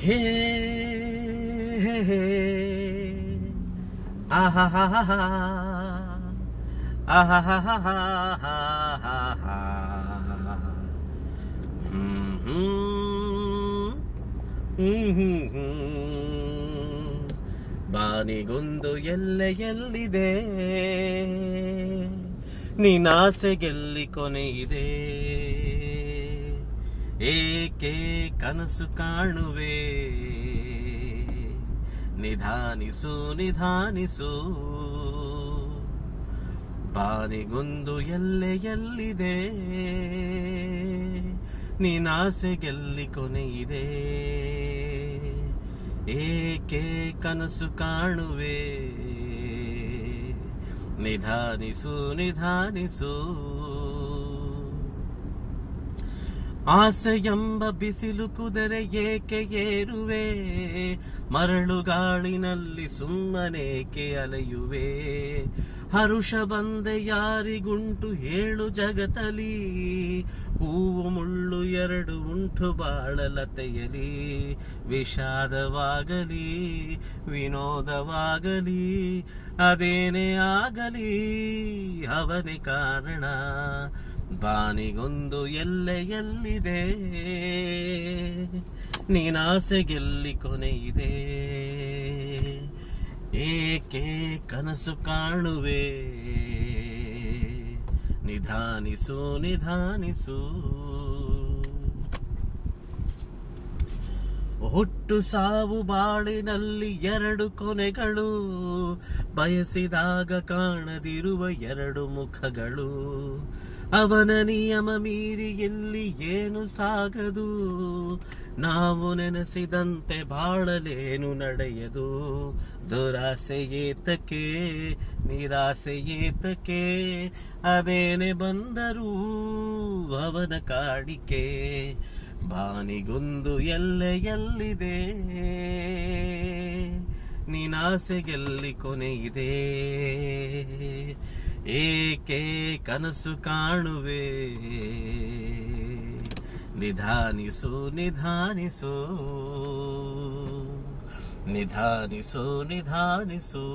ಹೇ ಆಹಾಹಾಹಾ ಆಹಾಹಾಹಾ ಬಾನಿಗೊಂದು ಎಲ್ಲೆಯಲ್ಲಿದೆ, ನೀನಾಸೆಗೆಲ್ಲಿ ಕೊನೆಯಿದೆ, ಏಕೆ ಕನಸು ಕಾಣುವೆ, ನಿಧಾನಿಸು ನಿಧಾನಿಸು, ಬಾನಿಗೊಂದು ಎಲ್ಲೆಯಲ್ಲಿದೆ, ನೀನಾಸೆಗೆಲ್ಲಿ ಕೊನೆಯಿದೆ, ಏಕೆ ಕನಸು ಕಾಣುವೆ, ನಿಧಾನಿಸು ನಿಧಾನಿಸು. ಆಸೆಯೆಂಬ ಬಿಸಿಲು ಕುದರೆ ಏಕೆ ಏರುವೆ, ಮರಳು ಗಾಳಿನಲ್ಲಿ ಸುಮ್ಮನೇಕೆ ಅಲೆಯುವೆ, ಹರುಷ ಬಂದೆ ಯಾರಿಗುಂಟು ಹೇಳು ಜಗತ್ತಲಿ, ಹೂವು ಮುಳ್ಳು ಎರಡು ಉಂಟು ಬಾಳಲತೆಯಲಿ, ವಿಷಾದವಾಗಲಿ ವಿನೋದವಾಗಲಿ ಅದೇನೇ ಆಗಲಿ ಅವನೇ ಕಾರಣ, ಬಾನಿಗೊಂದು ಎಲ್ಲೆಯಲ್ಲಿದೆ, ನೀನಾಸೆಗೆಲ್ಲಿ ಕೊನೆಯಿದೆ, ಏಕೆ ಕನಸು ಕಾಣುವೆ, ನಿಧಾನಿಸು ನಿಧಾನಿಸು. ಹುಟ್ಟು ಸಾವು ಬಾಳಿನಲ್ಲಿ ಎರಡು ಕೊನೆಗಳು, ಬಯಸಿದಾಗ ಕಾಣದಿರುವ ಎರಡು ಮುಖಗಳು, ಅವನ ನಿಯಮ ಮೀರಿ ಎಲ್ಲಿ ಏನು ಸಾಗದು, ನಾವು ನೆನೆಸಿದಂತೆ ಬಾಳಲೇನು ನಡೆಯದು, ದುರಾಸೆ ಏತಕ್ಕೆ ನಿರಾಸೆ ಏತಕ್ಕೆ, ಅದೇನೆ ಬಂದರೂ ಅವನ ಕಾಡಿಕೆ, ಬಾನಿಗೊಂದು ಎಲ್ಲೆಯಲ್ಲಿದೆ, ನೀನಾಸೆಗೆಲ್ಲಿ ಕೊನೆಯಿದೆ, ಏಕೆ ಕನಸು ಕಾಣುವೆ, ನಿಧಾನಿಸು ನಿಧಾನಿಸು, ನಿಧಾನಿಸು ನಿಧಾನಿಸು.